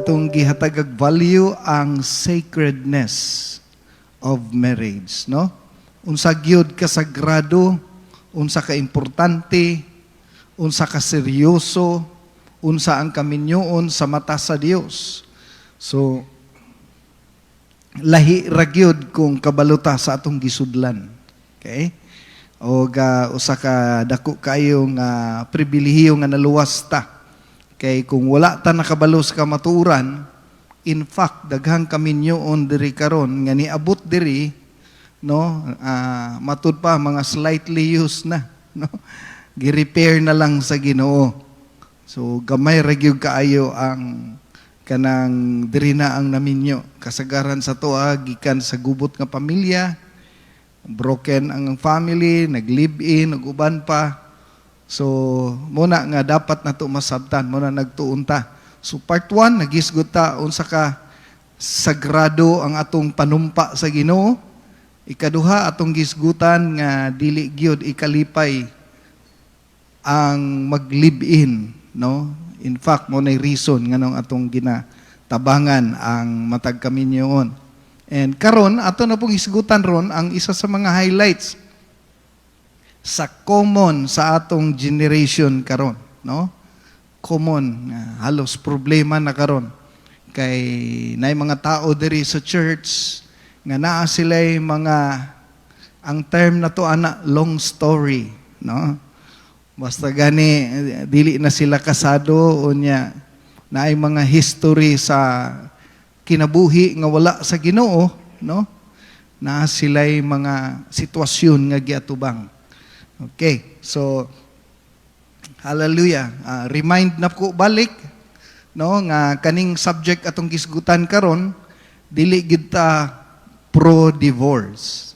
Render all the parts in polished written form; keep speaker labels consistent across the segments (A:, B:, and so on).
A: atong gihatagag value ang sacredness of marriage, no? Unsa gyud ka sagrado, unsa ka importante, unsa ka seryoso, unsa ang kaminyoon sa mata sa Dios. So lahi ra gyud kung kabaluta sa atong gisudlan. Okay? O usa ka dako kayo nga pribilehiyo nga naluwas ta. Kay kung wala ta nakabalo sa kamatuoran, in fact daghang kaminyoon diri karon nga niabot diri, no, matud pa mga slightly used na, no, gi-repair na lang sa Ginoo. So gamay ra gyud kaayo ang kanang diri na ang naminyo. Kasagaran sa tuwa gikan sa gubot nga pamilya, broken ang family, nag-live-in, nag-uban pa. So, muna nga dapat na ito masabtan, muna nagtuon ta. So, part 1, nagisgot ta, unsa ka sagrado ang atong panumpa sa Ginoo. Ikaduha, atong gisgutan nga dili gyud ikalipay ang mag-live-in, no? In fact, mo na reason nga nung atong ginatabangan ang matag kaminyoon. And karon ato na pong isgutan ron ang isa sa mga highlights sa common sa atong generation karon, no? Common, halos problema na karon. Kay naay mga tao diri sa church nga naa sila'y mga, ang term na to ana, long story, no? Basta gani dili na sila kasado unya naay mga history sa kinabuhi nga wala sa Ginoo, no? Na sila'y mga sitwasyon nga giatubang. Okay, so hallelujah. Remind na ko balik, no, nga kaning subject atong gisgutan karon dili gid ta pro-divorce.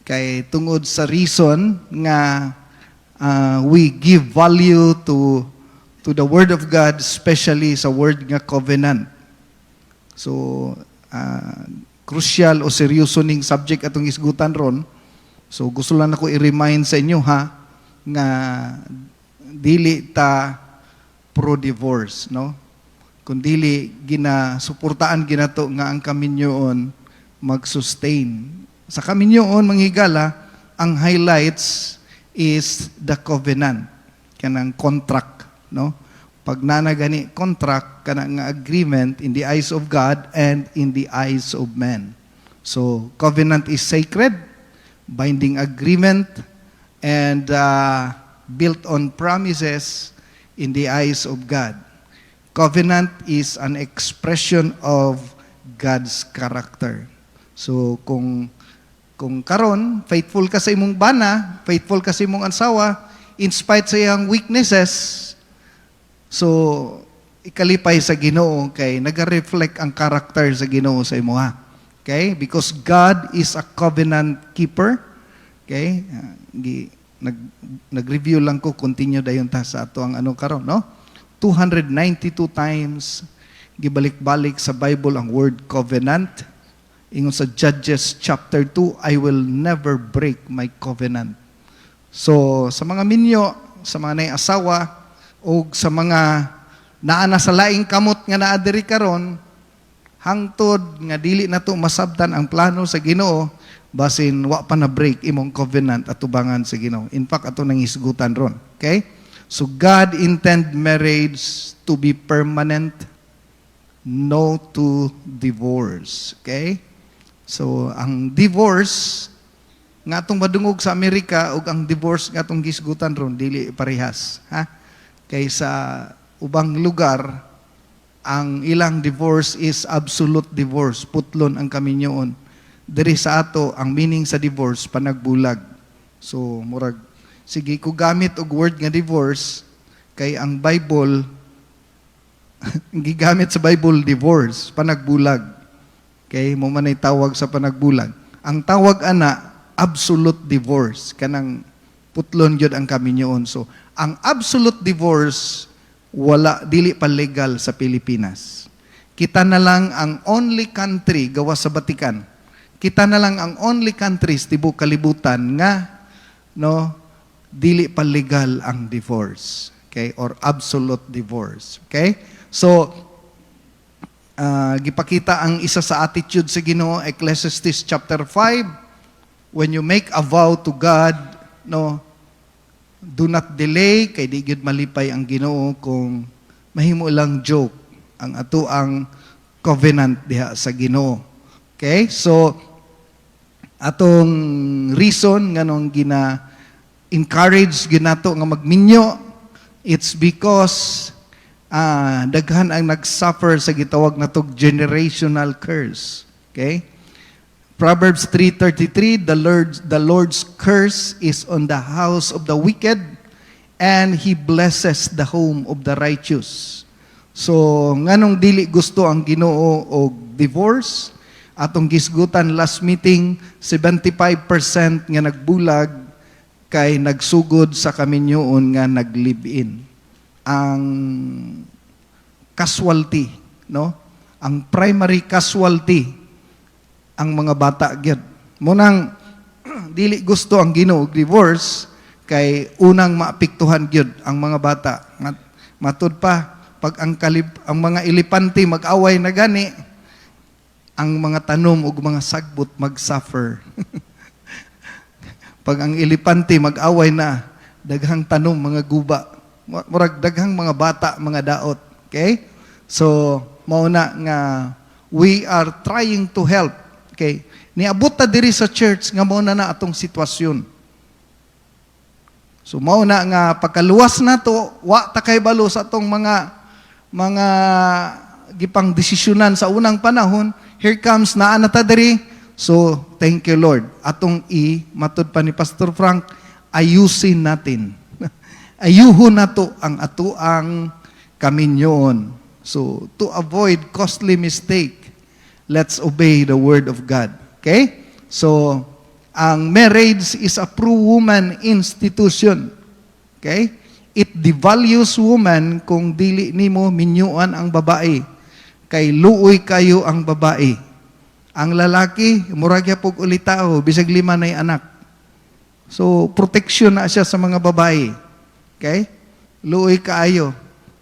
A: Kay tungod sa reason nga we give value to the Word of God, especially sa word nga covenant. So, crucial o seryoso ning subject atong isgutan ron. So, gusto lang ako i-remind sa inyo ha, nga dili ta pro-divorce, no? Kung dili suportaan ginato nga ang kaminyoon mag-sustain. Sa kaminyoon, manghigala, ang highlights is the covenant, kanang contract, no? Pag nanagani contract, kanang agreement in the eyes of God and in the eyes of man. So, covenant is sacred, binding agreement, and built on promises in the eyes of God. Covenant is an expression of God's character. So, kung karon faithful ka sa imong bana, faithful ka sa imong asawa, in spite sa iyang weaknesses, so ikalipay sa Ginoo kay naga-reflect ang character sa Ginoo sa imuha. Okay? Because God is a covenant keeper. Okay? Nag-review lang ko, continue dayon ta sa ato ang karon, no? 292 times gibalik-balik sa Bible ang word covenant. Ingon sa Judges chapter 2, I will never break my covenant. So, sa mga minyo, sa mga nay asawa, o sa mga naana sa laing kamot nga naa diri karon, hangtod nga dili na to masabtan ang plano sa Ginoo, basin wa pa na break imong covenant at tubangan sa Ginoo. In fact, ato nang isgutan ron. Okay? So, God intend marriage to be permanent, no to divorce. Okay? So, ang divorce, nga itong madungog sa Amerika, o ang divorce nga itong gisgutan ron, dili parehas. Ha? Kaysa ubang lugar, ang ilang divorce is absolute divorce. Putlon ang kaminyoon. Diri sa ato, ang meaning sa divorce, panagbulag. So, murag, sige, ko gamit og word nga divorce, kay ang Bible, gigamit sa Bible, divorce, panagbulag. Kay mo man ay tawag sa panagbulag. Ang tawag ana, absolute divorce. Kanang putlon yun ang kaminyoon. So, ang absolute divorce, dili pa legal sa Pilipinas. Kita na lang ang only country gawa sa Batikan. Kita na lang ang only countries tibok kalibutan nga no dili pa legal ang divorce. Okay? Or absolute divorce. Okay? So gipakita ang isa sa attitude sa Ginoo, Ecclesiastes chapter 5, when you make a vow to God, no, do not delay, kay di gyud malipay ang Ginoo kung mahimo lang joke ang ato ang covenant diha sa Ginoo. Okay? So, atong reason nganong encourage ginato nga magminyo, it's because daghan ang nagsuffer sa gitawag natog generational curse. Okay? Proverbs 3:33, the Lord's curse is on the house of the wicked, and He blesses the home of the righteous. So, nganong dili gusto ang Ginoo og divorce, atong gisgutan last meeting, 75% nga nagbulag kay nagsugod sa kaminyoon nga nag-live-in. Ang casualty, no? Ang primary casualty ang mga bata gyud. Munang dili gusto ang Ginoo divorce kay unang maapektuhan gyud ang mga bata. Matud pa pag ang mga elepante mag-away na gani, ang mga tanom ug mga sagbot mag-suffer. Pag ang elepante mag-away na, daghang tanom mga guba, murag daghang mga bata, mga daot. Okay? So, mauna nga we are trying to help. Okay? Niabot ta diri sa church nga mauna na atong sitwasyon. So, mauna nga pagkaluwas nato, wa ta kay balo sa atong mga gipang desisyonan sa unang panahon. Here comes na ta diri. So, thank you Lord. Atong matud pa ni Pastor Frank, ayusin natin. Ayuhon nato ang ato ang kaminyoon. So, to avoid costly mistake, let's obey the word of God. Okay? So, ang marriage is a pro-woman institution. Okay? It devalues woman kung dili nimo minyuan ang babae. Kay luoy kayo ang babae. Ang lalaki, murag pug ulitao, bisag 5 nay anak. So, protection na siya sa mga babae. Okay? Luoy kaayo.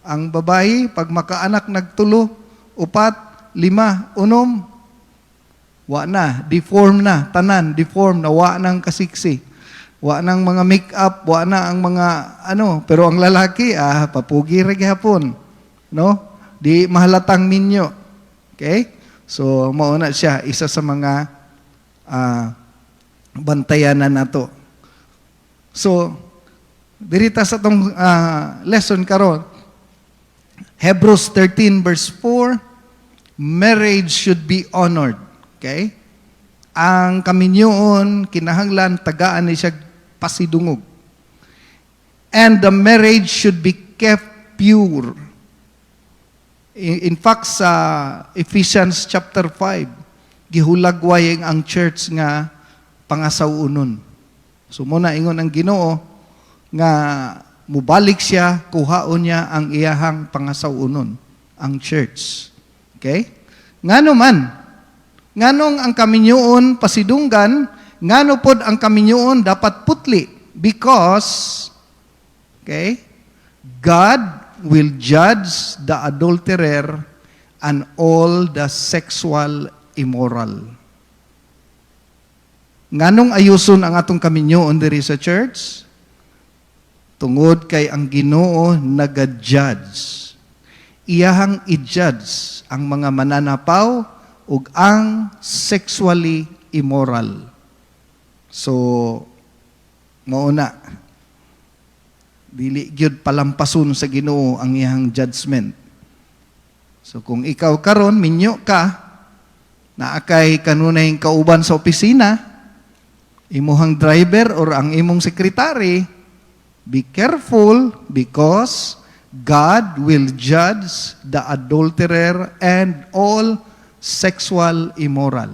A: Ang babae, pag makaanak nagtulo, 4, 5, 6, wa na, deform na, tanan, deform na, wa nang kasiksi. Wa nang mga make-up, wa na ang mga pero ang lalaki, papugi ra gyapon. No? Di mahalatang minyo. Okay? So, mauna siya, isa sa mga bantayanan nato. So, dirita sa itong lesson karon, Hebrews 13 verse 4, marriage should be honored. Okay? Ang kaminyoon, kinahanglan, tagaan ni siya pasidungog. And the marriage should be kept pure. In fact, sa Ephesians chapter 5, gihulagway ang church nga pangasawunon. So muna ingon ang Ginoo nga mubalik siya, kuhaon niya ang iyahang pangasawunon, ang church. Okay? Ngano man, nganong ang kaminyoon pasidunggan, ngano pod ang kaminyoon dapat putli? Because, okay, God will judge the adulterer and all the sexual immoral. Nganong ayuson ang atong kaminyoon diri sa church? Tungod kay ang Ginoo naga-judge. Iyahang i-judge ang mga mananapaw ug ang sexually immoral. So, mauna, dili gyud palampason sa Ginoo ang iyang judgment. So kung ikaw karon minyo ka, naakay kanunay kauban sa opisina, imuhang driver or ang imong sekretary, be careful because God will judge the adulterer and all sexual immoral.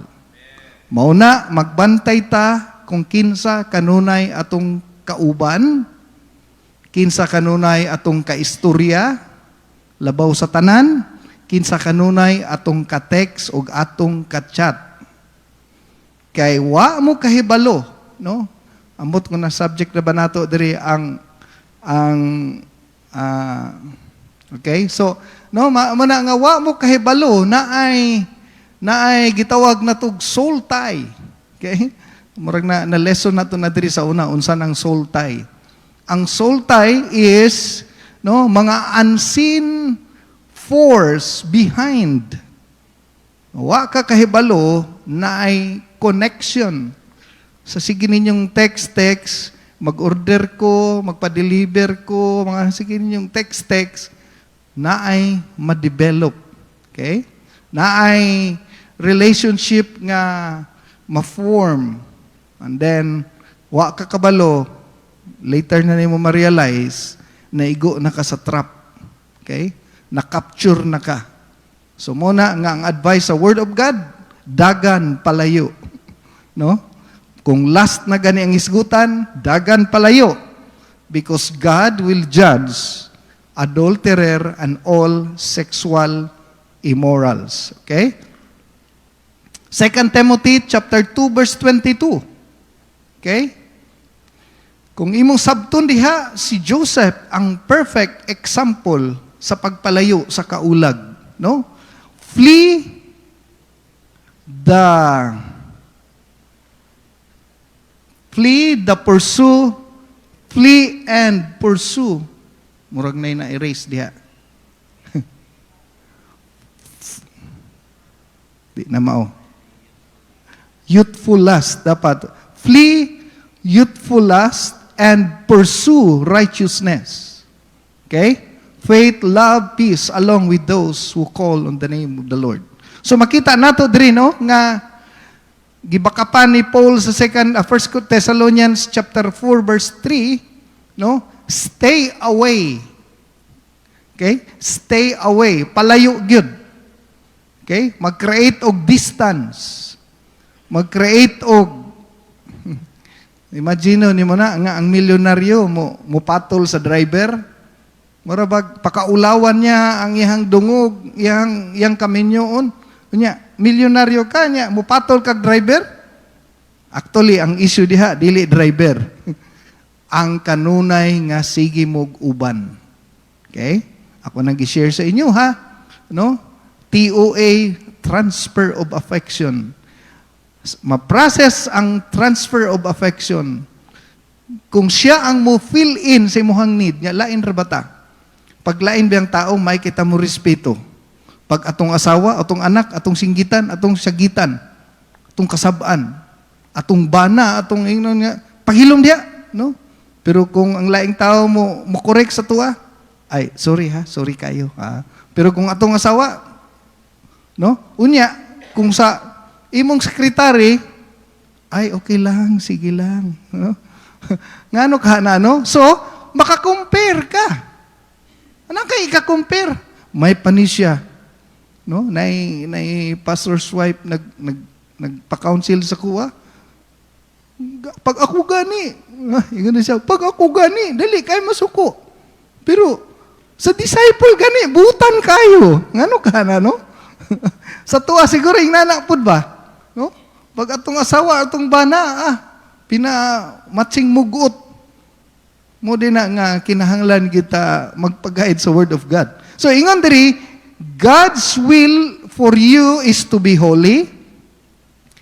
A: Mauna, magbantay ta kung kinsa kanunay atong kauban, kinsa kanunay atong kaistorya, labaw sa tanan, kinsa kanunay atong ka-text o atong ka-chat. Kay wa mo kahibalo, no? Ambot ko na subject na ba nato diri ang Okay? So, no, mana nga wa mo kahibalo na ay gitawag na tog soul tie. Okay? Murag na lesson nato na diri sa una unsa nang soul tie. Ang soul tie is no, mga unseen force behind. Wa ka kahibalo na ay connection. Sa sige ninyong text, mag-order ko, magpa-deliver ko, mga sige ninyong text, na ay ma-develop. Okay? Na ay relationship nga ma-form. And then, wa ka kabalo, later na nimo ma-realize na igo na ka sa trap. Okay? Na-capture na ka. So muna nga ang advice sa Word of God, dagan palayo. No? Kung last na gani ang isgutan, dagan palayo. Because God will judge adulterer and all sexual immorals. Okay? 2 Timothy chapter 2 verse 22. Okay? Kung imong sabton diha, si Joseph ang perfect example sa pagpalayo sa kaulag. No? Flee and pursue. Murag na erase diha. Di na mao. Youthful lust dapat. Flee youthful lust and pursue righteousness. Okay? Faith, love, peace along with those who call on the name of the Lord. So makita nato diri no nga gibakapan ni Paul sa 1 Thessalonians chapter 4 verse 3, no? Stay away. Okay? Stay away. Palayo gyud. Okay? Mag-create og distance. Mag-create og imagine nimo na nga ang milyonaryo mo patol sa driver. Marabag pakaulawan niya ang iyang dungog, iyang kaminyoon. Unya, milyonaryo ka niya, mupatol kag driver? Actually, ang issue diha, dili driver. Ang kanunay nga sige mog uban. Okay? Ako nag-share sa inyo, ha? No? TOA, transfer of affection. Ma-process ang transfer of affection. Kung siya ang mo fill in sa imuhang need, nga lain ra bata. Pag lain biyang tao, may kita mo respeto. Pag atong asawa, atong anak, atong singgitan, atong sagitan, atong kasabaan, atong bana, atong ingnon nga, paghilom diya, no? Pero kung ang laing tao mo correct sa tuwa, ay, sorry ha, sorry kayo. Ha? Pero kung atong asawa, no? Unya, kung sa imong sekretary, ay, okay lang, sige lang. No? Ngano ka na, no? So, makakompare ka. Anong kay ika-compare? May panisya. No? Nay pastor's wife nagpa-counsel sa kuwa. Pag ako gani, siya, pag ako gani, dali kay masuko. Pero sa disciple gani, butan kayo. Ngano ka na, no? Sa tuwa siguro ingana pud ba? No? Pag atong asawa, atong bana, pina-matching mugot. Mo din na nga kinahanglan kita magpag-guide sa Word of God. So, ingon diri, God's will for you is to be holy.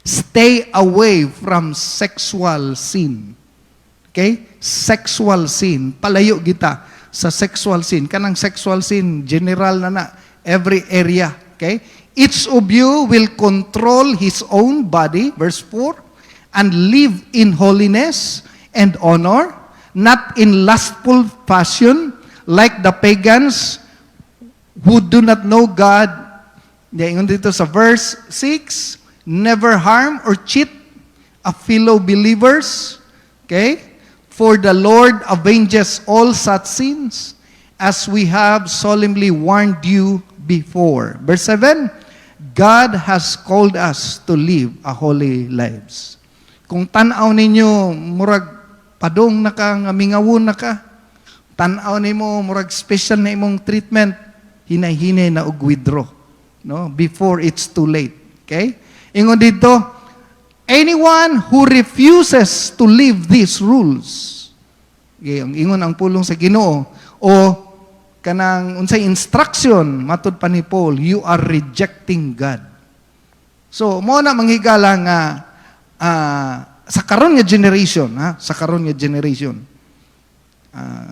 A: Stay away from sexual sin. Okay? Sexual sin. Palayo kita sa sexual sin. Kanang sexual sin, general na every area. Okay? Each of you will control his own body, verse 4, and live in holiness and honor, not in lustful passion, like the pagans who do not know God. Ingon dito sa verse 6, never harm or cheat a fellow believers. Okay? For the Lord avenges all such sins, as we have solemnly warned you before. Verse 7, God has called us to live a holy lives. Kung tanaw ninyo, murag padong na ka, nga mingawon na ka, tanaw nimo murag special na imong treatment, hinay-hinay na og withdraw, no? Before it's too late. Okay? Ingon dito, anyone who refuses to live these rules, okay, ang ingon ang pulong sa Ginoo, o kanang unsay instruction matud pa ni Paul, you are rejecting God. So mo na manghigala nga sa karon nga generation, sa karon nga generation.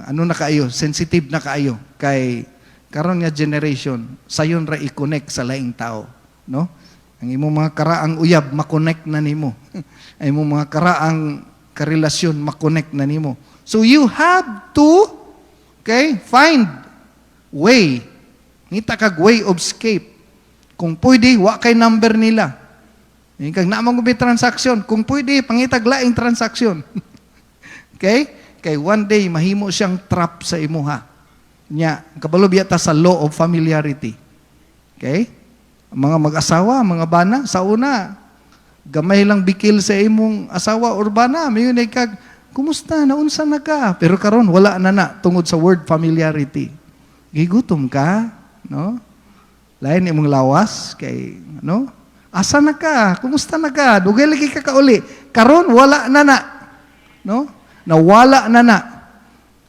A: Ano na kaayo, sensitive na kaayo kay karon nga generation, sayon ra i-connect sa laing tao, no? Ang imong mga karaang uyab ma-connect na nimo. Ang imong mga karaang karelasyon ma-connect na nimo. So you have to find way. Ngita kag way of escape. Kung pwede, wa kay number nila. Kag naman may transaksyon. Kung pwede, pangitag laing transaksyon. Okay? Kay one day, mahimo siyang trap sa imuha. Nya, kabalo biyata sa law of familiarity. Okay? Mga mag-asawa, mga bana, sa una, gamay lang bikil sa imong asawa or bana. Mayon ay kag, kumusta? Naunsa na ka? Pero karon wala na tungod sa word familiarity. Gigutom ka, no? Lain imong lawas kay asa na ka? Kumusta na ka? Dugay lagi ka kauli. Karon wala na, no? Nawala na.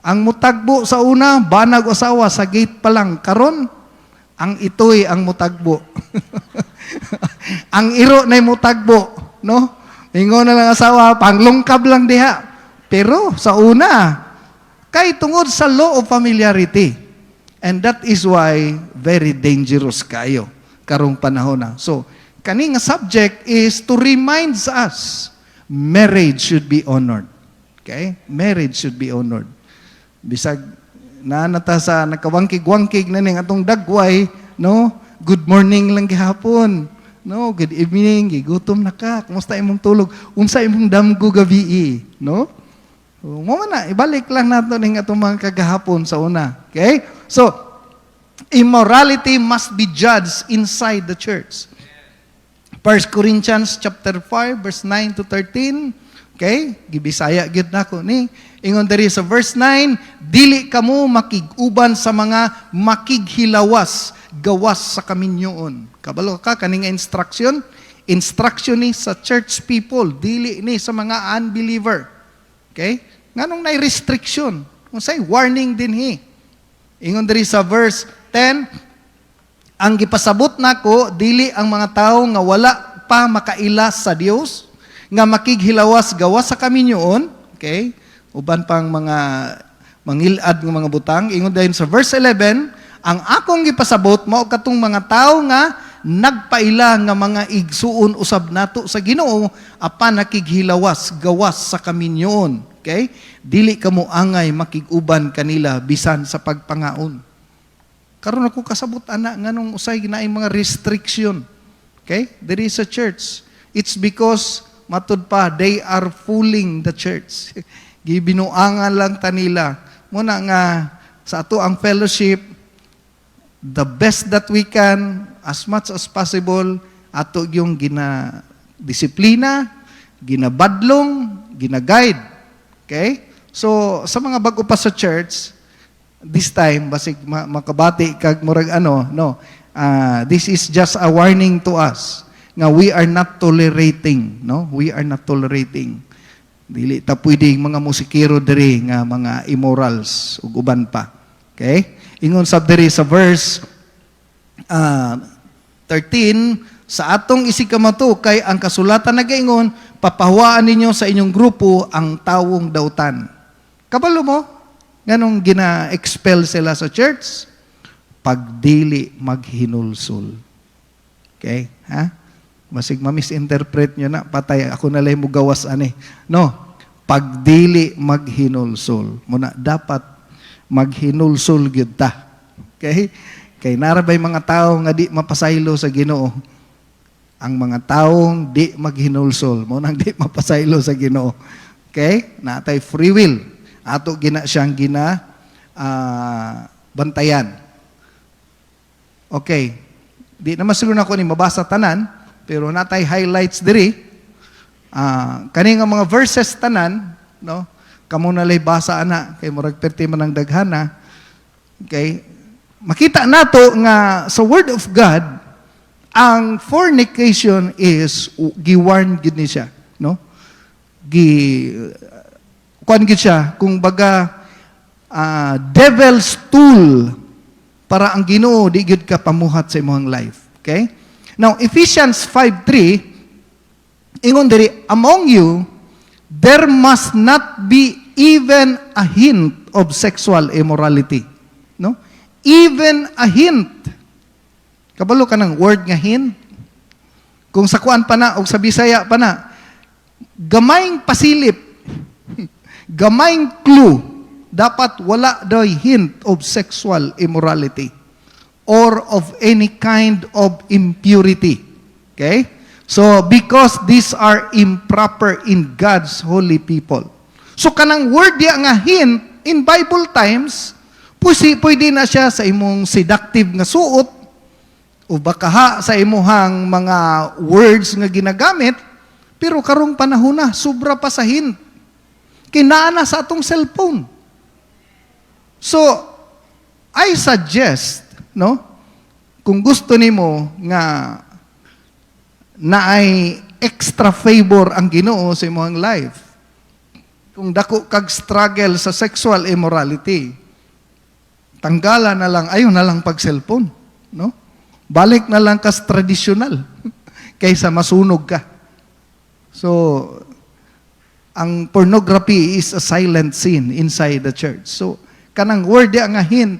A: Ang mutagbo sa una, banag asawa sa gate pa lang. Karon ang itoy ang mutagbo. Ang iro na mutagbo, no? Ingon na lang asawa, panglungkab lang diha. Pero sa una, kay tungod sa law of familiarity. And that is why very dangerous kayo karong panahon na. So, kani nga subject is to remind us marriage should be honored. Okay? Marriage should be honored. Bisag nata sa nakawangkig-wangkig na ning atong dagway, no? Good morning lang gihapon. No, good evening, gigutom na ka. Kumusta imong tulog? Unsa imong damgo gabi, no? Mo na ibalik lang nato ning atong mga kagahapon sa una. Okay? So, immorality must be judged inside the church. 1 Corinthians chapter 5 verse 9 to 13. Okay? Gibisaya gyud nako ni. Ingon diri sa verse 9, dili kamo makig-uban sa mga makighilawas, gawas sa kaminyoon. Kabalo ka kaning instruction? Instruction ni sa church people, dili ni sa mga unbeliever. Okay? Nganong nay restriction? Unsay warning din hi. Ingon diri sa verse 10, ang gipasabot nako dili ang mga tawo nga wala pa makailas sa Dios, nga makighilawas gawas sa kaminyoon, okay? Uban pang mga mangilad ng mga butang. Ingon dayon sa verse 11, ang akong gipasabot mao katong mga tawo nga nagpaila nga mga igsuon usab nato sa Ginoo apan nakighilawas gawas sa kaminyoon. Okay? Dili kamo angay makig-uban kanila bisan sa pagpangaon. Karon ako kasabot ana nganong usay ginaay mga restriction. Okay? There is a church. It's because matud pa they are fooling the church. Gibinuangan lang ta nila. Muna nga sa ato ang fellowship, the best that we can, as much as possible, ato yung gina-disiplina, ginabadlong, gina-guide. Okay? So, sa mga bago pa sa church, this time, basig makabati kag murag this is just a warning to us nga we are not tolerating, no? We are not tolerating. Dili ta pwedeng mga musikero diri nga mga immorals ug uban pa. Okay? Ingon sab diri sa verse 13, sa atong isikamato kay ang kasulatan nagaingon, papahuaan ninyo sa inyong grupo ang tawong dautan. Kabalo mo? Nganong gina-expel sila sa church? Pagdili maghinulsol. Okay? Ha? Masig ma-misinterpret nyo na, patay, ako na lang mo gawas ani. No, pagdili maghinulsol. Muna, dapat maghinulsol gyud ta. Okay? Kay narabay mga tao nga di mapasaylo sa Ginoo. Ang mga taong di maghinulsol, muna di mapasaylo sa Ginoo. Okay? Natay free will. Ato siyang bantayan. Okay. Di naman siguro na ako ni mabasa tanan, pero natay highlights diri. Kani nga mga verses tanan, no? Kamo na lay basa ana kay murag perti man ang daghana. Okay? Makita nato nga sa word of God, ang fornication is giwarn gid ni siya, no? Kuan gid siya kung baga devil's tool para ang Ginoo di gyud ka pamuhat sa imong life. Okay? Now, Ephesians 5:3, ingon diri, among you, there must not be even a hint of sexual immorality. No? Even a hint. Kabalo ka ng word nga hint? Kung sa kuan pa na, o sa Bisaya pa na, gamayng pasilip, gamayng clue, dapat wala daw hint of sexual immorality or of any kind of impurity. Okay? So, because these are improper in God's holy people. So, kanang word diya nga hint, in Bible times, pwede na siya sa imong seductive nga suot, o baka sa imuhang mga words nga ginagamit, pero karong panahon na, sobra pa sa hint. Kinaana sa atong cellphone. So, I suggest, no, kung gusto nimo nga na ay extra favor ang Ginoo sa imong life, kung dako kag struggle sa sexual immorality, tanggalan na lang, ayaw na lang pag-cellphone, no? Balik na lang kas tradisyonal kaysa masunog ka. So, ang pornography is a silent sin inside the church. So, kanang word nga hint,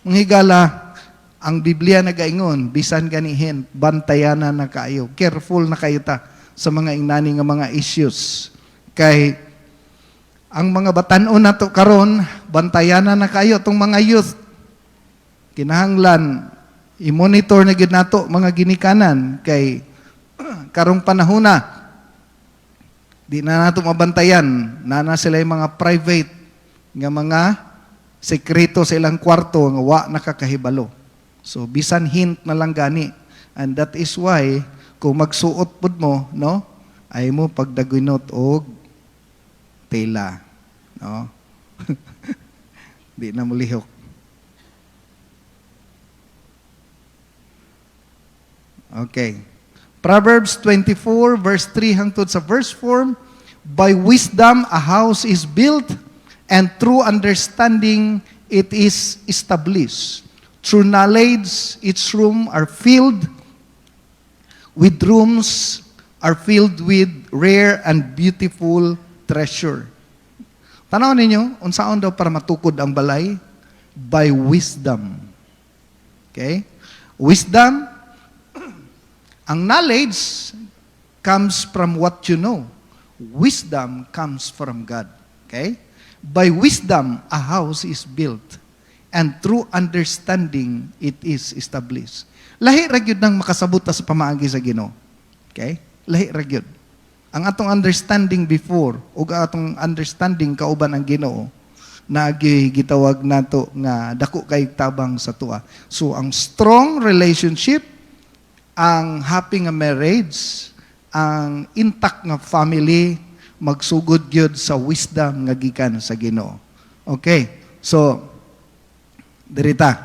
A: manghigala, ang Biblia nagaingon, bisan gani hint, bantayanan na kayo. Careful na kayo ta sa mga inani nga mga issues. Kay, ang mga batanon na to karon, bantayanan na kayo, itong mga youth. Kinahanglan, i-monitor na gid nato mga ginikanan kay karong panahon na di na nato mabantayan na sila yung mga private nga mga sekreto sa ilang kwarto nga wa nakakahibalo. So bisan hint na lang gani, and that is why kung magsuot pud mo, no, ay mo pagdagunot og tela, no. Di na mo lihok. Okay. Proverbs 24, verse 3 hangtod sa verse 4, by wisdom a house is built, and through understanding it is established. Through knowledge its rooms are filled with rare and beautiful treasure. Tanaw ninyo, unsaon daw para matukod ang balay? By wisdom. Okay? Wisdom. Ang knowledge comes from what you know. Wisdom comes from God. Okay? By wisdom, a house is built. And through understanding, it is established. Lahi ra gyud nang makasabot sa pamaagi sa Ginoo. Okay? Lahi ra gyud. Ang atong understanding before, o atong understanding kauban ang Ginoo, na gitawag nato nga dako kay tabang sa tuwa. So, ang strong relationship, ang happy nga marriage, ang intact nga family, magsugod gyud sa wisdom nga gikan sa Ginoo. Okay. So, dirita.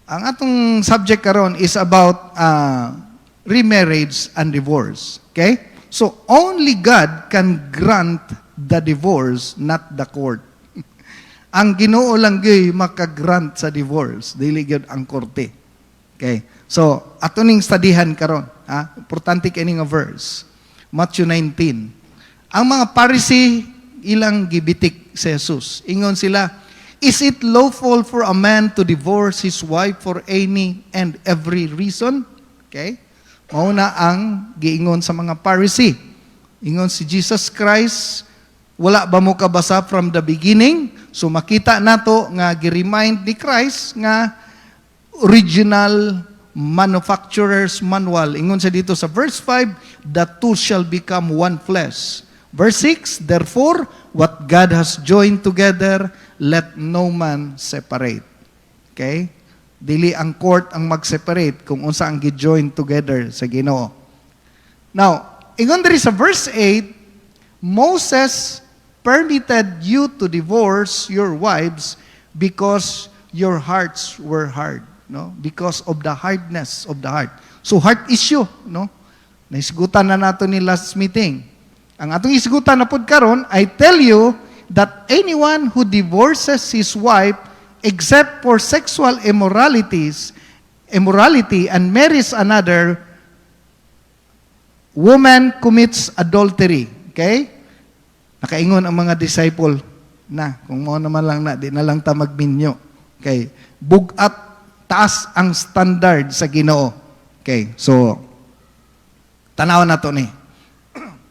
A: Ang atong subject karon is about remarriage and divorce. Okay? So, only God can grant the divorce, not the court. Ang Ginoo lang gyud makagrant sa divorce, dili gyud ang korte. Okay. So, ato ning studihan karon, ha? Importante kini nga verse. Matthew 19. Ang mga Pharisee ilang gibitik si Jesus. Ingon sila, is it lawful for a man to divorce his wife for any and every reason? Okay? Mauna ang giingon sa mga Pharisee. Ingon si Jesus Christ, wala ba mo kabasa from the beginning? So makita nato nga gi-remind ni Christ nga original manufacturer's manual. Ingon sa dito sa verse 5, the two shall become one flesh. Verse 6, therefore, what God has joined together, let no man separate. Okay? Dili ang court ang mag-separate kung unsa ang gi-join together sa Ginoo. Now, ingon diri sa verse 8, Moses permitted you to divorce your wives because your hearts were hard. No, because of the hardness of the heart. So heart issue, no? Naisgutan na nato ni last meeting. Ang atong isgutan na pud karon, I tell you that anyone who divorces his wife except for sexual immorality and marries another, woman commits adultery. Okay? Nakaingon ang mga disciple na, kung mo naman lang na, di na lang ta magminyo. Okay? Bugat, taas ang standard sa Ginoo. Okay? So, tanaw na to ni.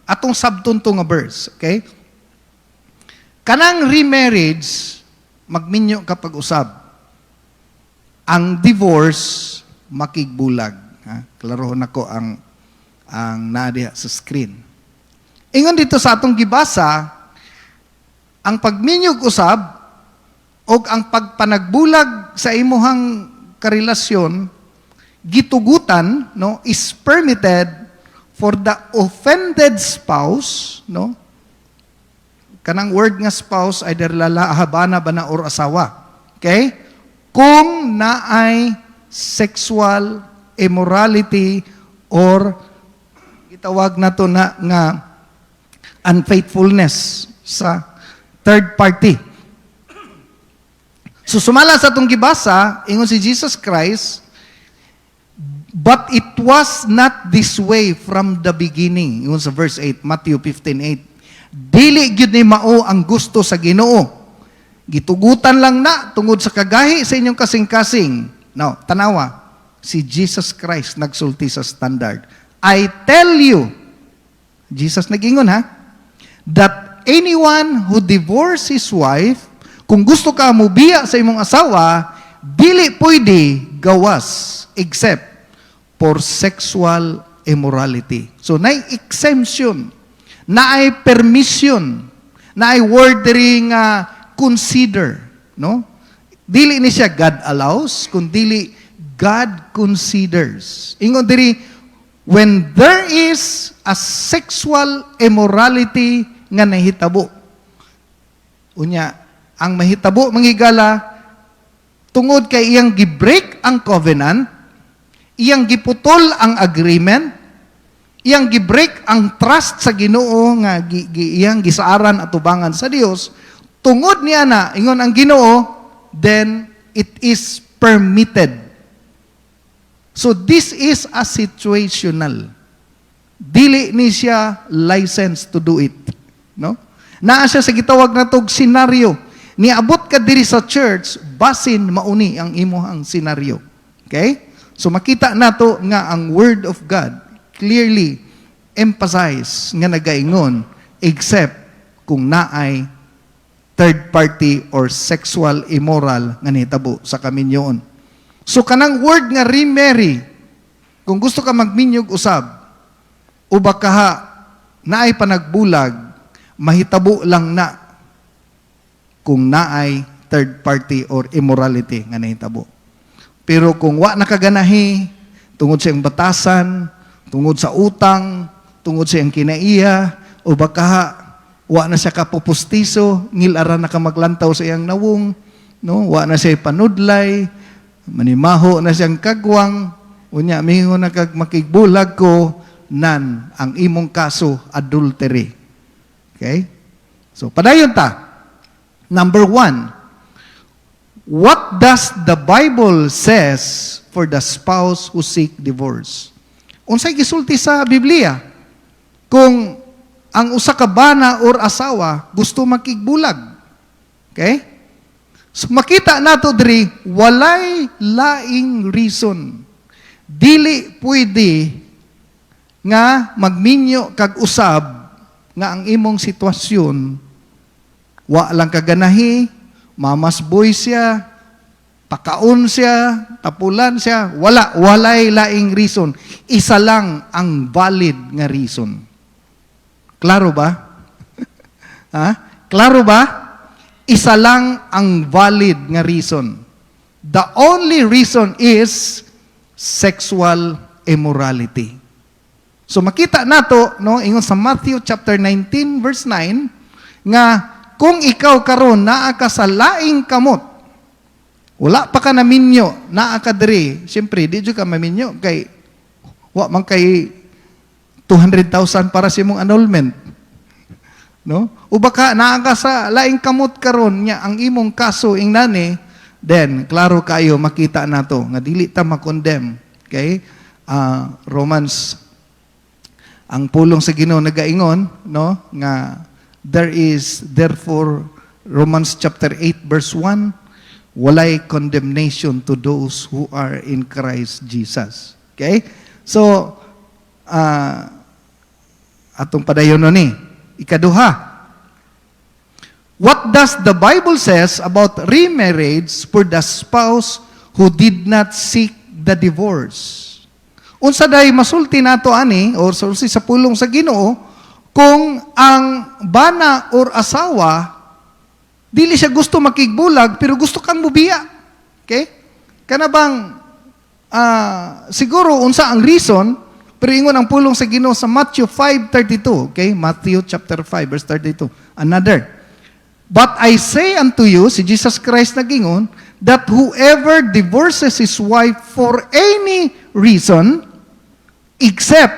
A: Atong sabtunto nga verse. Okay? Kanang remarriage, magminyo kapag usab. Ang divorce, makigbulag. Ha? Klarohon ako ang nadiha sa screen. Ingon dito sa atong gibasa, ang pagminyog usab o ang pagpanagbulag sa imuhang karelasyon, gitugutan, no, is permitted for the offended spouse, no? Kanang word nga spouse, either habana ba na or asawa. Okay? Kung naay sexual immorality or gitawag na to na nga unfaithfulness sa third party. So sumala sa itong gibasa, ingon si Jesus Christ, but it was not this way from the beginning. Ingon sa verse 8, Matthew 15:8. Dili gyud ni mao ang gusto sa Ginoo. Gitugutan lang na tungod sa kagahi sa inyong kasing-kasing. Now, tanawa, si Jesus Christ nagsulti sa standard. I tell you, Jesus nag-ingon ha, that anyone who divorce his wife, kung gusto ka mubiya sa imong asawa, dili pwede gawas except for sexual immorality. So, naay exemption, naay permission, naay wording consider, no? Dili ni siya God allows, kundi God considers. Ingon diri, when there is a sexual immorality nga nahitabo. Unya, ang mahitabo manghigala tungod kay iyang gibreak ang covenant, iyang giputol ang agreement, iyang gibreak ang trust sa Ginoo nga iyang gisaaran at tubangan sa Dios, tungod niya na ingon ang Ginoo, then it is permitted. So this is a situational. Dili ni siya licensed to do it. No? Naa siya sa gitawag na tog senaryo. Niabot ka diri sa church, basin mauni ang imuhang senaryo. Okay? So makita nato nga ang Word of God clearly emphasize nga nagaingon except kung naay third party or sexual immoral nga nahitabo sa kaminyoon. So kanang word nga remarry, kung gusto ka magminyog usab, o baka naay panagbulag, mahitabo lang na kung naay third party or immorality nga nahitabo. Pero kung wa nakaganahi, tungod sa iyang batasan, tungod sa utang, tungod sa iyang kinaiya, o baka wa na siya kapupustiso, ngilara na ka maglantaw sa iyang nawong, no? Wa na siya panudlay, manimaho na siyang kagwang, unya miho na kag makigbulag ko, nan ang imong kaso adultery. Okay? So, padayon ta. Number 1, what does the Bible says for the spouse who seek divorce? Unsay gisulti sa Biblia? Kung ang usa ka bana or asawa gusto makigbulag. Okay? So makita nato diri walay laing reason. Dili pwede nga magminyo kag usab nga ang imong sitwasyon wa lang kaganahi, mamasboy siya, pakaon siya, tapulan siya, walay laing reason. Isa lang ang valid nga reason. Klaro ba? Ha? Klaro ba? Isa lang ang valid nga reason. The only reason is sexual immorality. So makita nato, no, ingon sa Matthew chapter 19 verse 9 nga kung ikaw karon naa ka sa laing kamot, wala pa ka naminyo, naa ka diri, siyempre di jud ka maminyo kay wa man kay 200,000 para sa imong annulment. No? O baka naa ka sa laing kamot karon nya ang imong kaso ingnani then klaro kayo makita nato nga dili ta ma-condemn. Okay? Romans, ang pulong sa Ginoo nagaingon, no, nga there is therefore, Romans chapter 8 verse 1, walay condemnation to those who are in Christ Jesus. Okay? So, atong padayon ni, ikaduha, what does the Bible says about remarriage for the spouse who did not seek the divorce? Unsa day masulti nato ani or sulti sa pulong sa Ginoo kung ang bana or asawa dili siya gusto makigbulag pero gusto kang mubiya. Okay? Kana bang siguro unsa ang reason pero ingon ang pulong sa Ginoo sa Matthew 5:32, okay? Matthew chapter 5 verse 32. Another, but I say unto you, si Jesus Christ nagingon, that whoever divorces his wife for any reason, except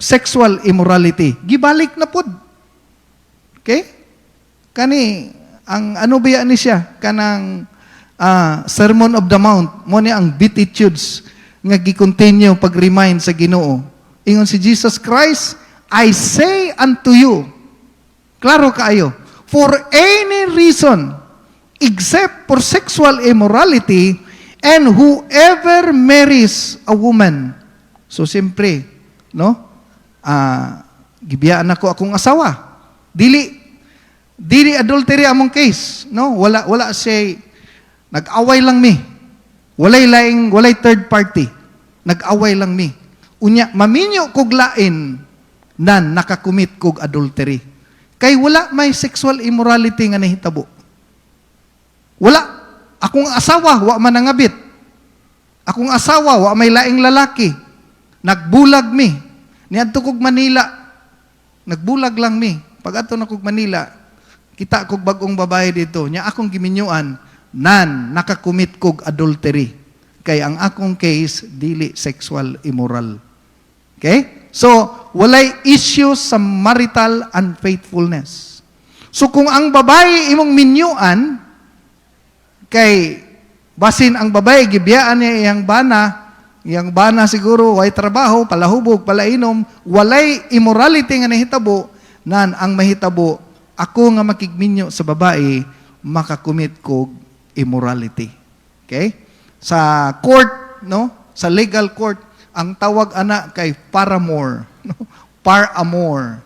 A: sexual immorality, gibalik na pod. Okay? Kani, ang ano ba yan ni siya? Kanang Sermon of the Mount, mo ni ang Beatitudes, nga gi-continue pag-remind sa Ginoo. Ingon si Jesus Christ, I say unto you, klaro kaayo, for any reason except for sexual immorality, and whoever marries a woman. So siyempre, no? Gibiyaan ako akong asawa. Dili adultery among case, no? Wala siya nag-away lang mi. Walay third party. Nag-away lang mi. Unya maminyo kog lain nan nakakumit kog adultery. Kay wala may sexual immorality nga nahitabo. Wala. Akong asawa, wa man nangabit. Akong asawa, wa may laing lalaki. Nagbulag mi. Niadto kog Manila. Nagbulag lang mi. Pag ato na kog Manila, kita kog bagong babae dito. Nya akong giminyuan, nan nakakumit kog adultery. Kay ang akong case, dili sexual immoral. Okay? So, walay issue sa marital unfaithfulness. So, kung ang babae imong minyuan, kay basin ang babae, gibiyaan niya iyang bana siguro, way trabaho, palahubog, palainom, walay immorality nga nahitabo, nan ang mahitabo, ako nga makigminyo sa babae, makakumit kog immorality. Okay? Sa court, no? Sa legal court, ang tawag ana kay paramour, no? Paramour.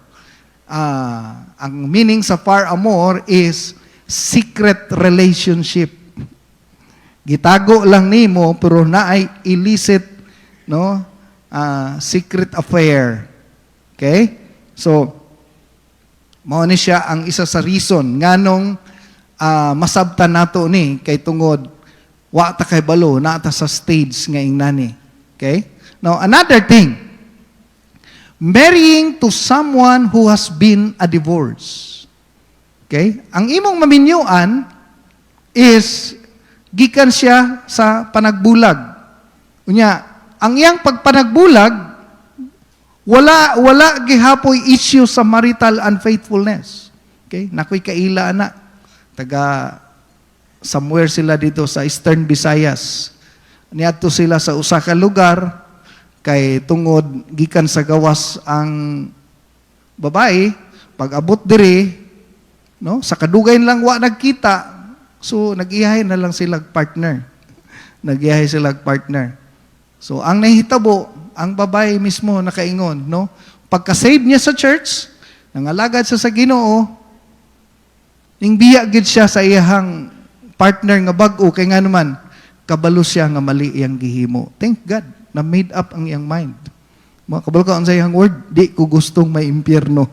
A: Ang meaning sa paramour is secret relationship. Gitago lang nimo pero naay illicit, no? Secret affair. Okay? So mao ni siya ang isa sa reason nganong masabtan nato ni kay tungod wa ta kay balo na ta sa stage nga ingnani. Okay? Now, another thing, marrying to someone who has been a divorce. Okay? Ang imong maminyuan is gikan siya sa panagbulag. Unya, ang iyang pagpanagbulag, wala gihapoy issue sa marital unfaithfulness. Okay? Nakoy kaila na. Taga somewhere sila dito sa Eastern Visayas. Niadto sila sa usa ka lugar kay tungod gikan sa gawas ang babae, pag abot diri, no, sa kadugayon lang wa nagkita, so nag-iyahay na lang sila partner. Nag-iyahay sila partner. So ang nahitabo, ang babae mismo nakaingon, no, pagka-save niya sa church, nangalagad siya sa Ginoo, ning biya gid siya sa iyang partner nga bag-o kay nga naman kabalo siya nga mali iyang gihimo. Thank God na made up ang iyang mind. Mga kabalo ka sa iyang word, di ko gustong may impyerno.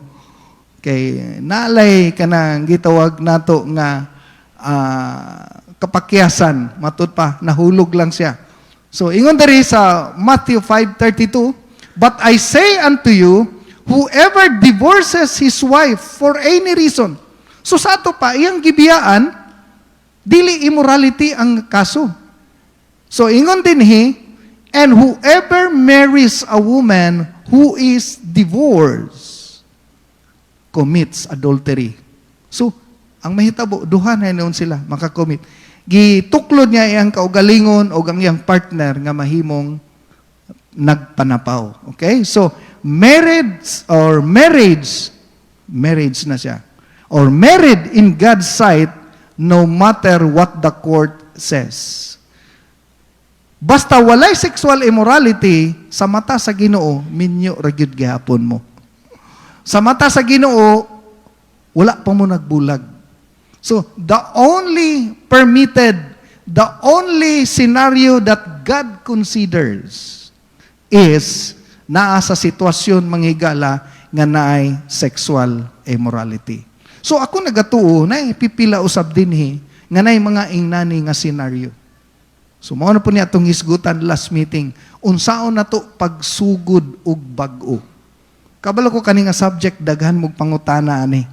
A: Kay nalay ka na gitawag nato nga kapakyasan, matud pa, nahulog lang siya. So, ingon diri sa Matthew 5:32, but I say unto you, whoever divorces his wife for any reason. So, sa ato pa, iyang gibiyaan, dili immorality ang kaso. So, ingon din and whoever marries a woman who is divorced commits adultery. So, ang mahitabo, duha na noon sila makakommit. Gituklod niya iyang kaugalingon o ang iyang partner nga mahimong nagpanapaw. Okay? So, marriage na siya. Or married in God's sight, no matter what the court says. Basta walay sexual immorality, sa mata sa Ginoo, minyo ra gyud gihapon mo. Sa mata sa Ginoo, wala pa mo nagbulag. So, the only permitted, the only scenario that God considers is naa sa sitwasyon manghigala nga naay sexual immorality. So ako nagatuo na pipila usab dinhi nga naay mga ingnani nga scenario. So mao na po niya atong hisgutan last meeting. Unsaon na to pagsugod og bag-o. Kabalo ko kani nga subject daghan mog pangutana ani.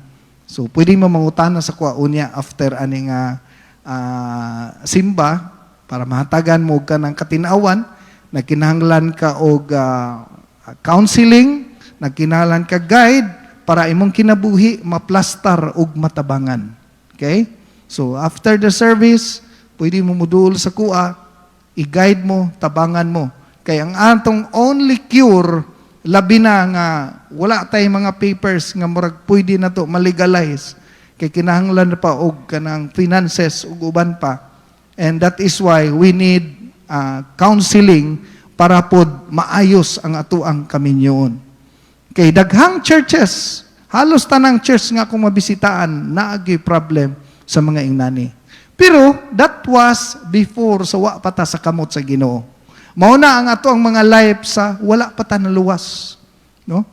A: So pwede mo mangutana sa kuha unya after ani nga simba para mahatagan mo ka ng katinawan, nagkinahanglan ka og counseling, nagkinahanglan ka guide para imong kinabuhi maplastar og matabangan. Okay? So after the service, pwede mo mudul sa kuha, i-guide mo, tabangan mo. Kaya ang atong only cure, labi na nga wala tayong mga papers nga murag pwede na to malegalize. Kaya kinahanglan na pa og kanang finances ug uban pa. And that is why we need counseling para pod maayos ang atuang kaminyoon. Kay daghang churches, halos tanang church nga kung mabisitaan, naagi problem sa mga ingnani. Pero that was before sa wa pata sa kamot sa Ginoo. Mao na ang ato ang mga life sa wala pata na luwas, no?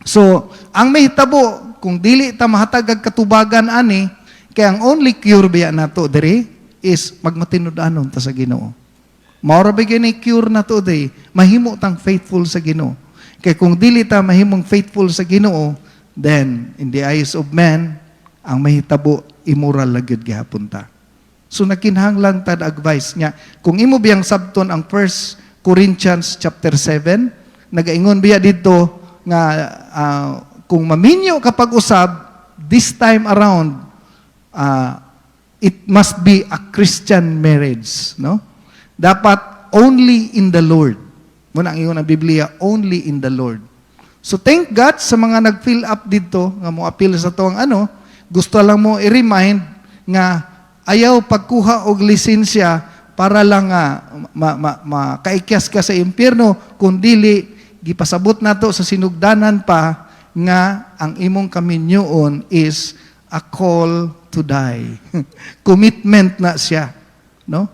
A: So, ang mahitabo kung dili ta mahatag og katubagan ani, kay ang only cure biya nato diri is magmatinud-anon ta sa Ginoo. Mao ra ba gani cure nato day, mahimo tang faithful sa Ginoo. Kaya kung dili ta mahimong faithful sa Ginoo, then in the eyes of man, ang mahitabo immoral lagid gihapon ta. So nakinahanglan tad advice niya. Kung imo biyang sabton ang 1 Corinthians chapter 7, nagaingon biya dito nga kung maminyo kapag usab, this time around it must be a Christian marriage, no? Dapat only in the Lord. Muna ang iyon ang Biblia, only in the Lord. So thank God sa mga nag-fill up dito, nga mo appeal sa to ang gusto lang mo i-remind nga ayaw pagkuha og lisensya para lang makaikyas ka sa impyerno, kundili gipasabot nato sa sinugdanan pa nga ang imong kaminyoon is a call to die. Commitment na siya, no?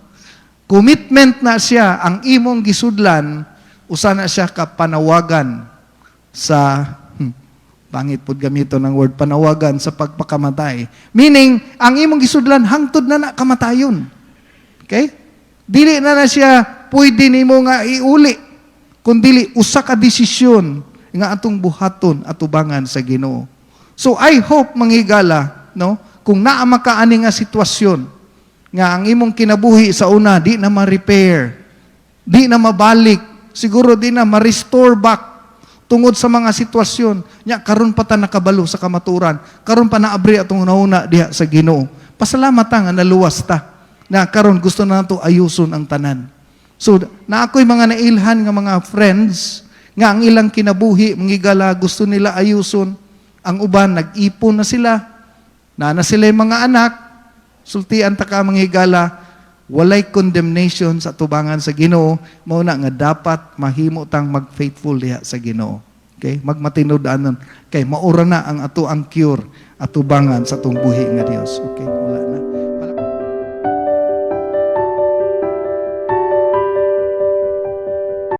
A: Commitment na siya, ang imong gisudlan, usa na siya kapanawagan sa, pangit pod gamito ng word, panawagan sa pagpakamatay. Meaning, ang imong gisudlan, hangtod na kamatayon. Okay? Dili na siya, pwede nimo nga iuli. Kundili, usa ka desisyon nga atong buhaton at tubangan sa Ginoo. So, I hope, manghigala, no, kung naa makaani nga sitwasyon, nga ang imong kinabuhi sa una, di na ma-repair, di na mabalik, siguro di na ma-restore back tungod sa mga sitwasyon. Nya karon pa ta nakabalo sa kamaturan, karon pa naabri atong nauna diha sa Ginoo. Pasalamat ta nga naluwas ta. Na karon gusto na nato ayuson ang tanan. So na ako'y mga nailhan nga mga friends nga ang ilang kinabuhi manghigala gusto nila ayuson, ang uban nag-ipon na sila, na sila yung mga anak, sultian ta ka manghigala, walay condemnation sa tubangan sa Ginoo, mao na nga dapat mahimo tang mag-faithful diha sa Ginoo. Okay? Magmatinud-anon. Kay maura na ang ato ang cure at tubangan sa atong buhi nga Dios. Okay? Wala na.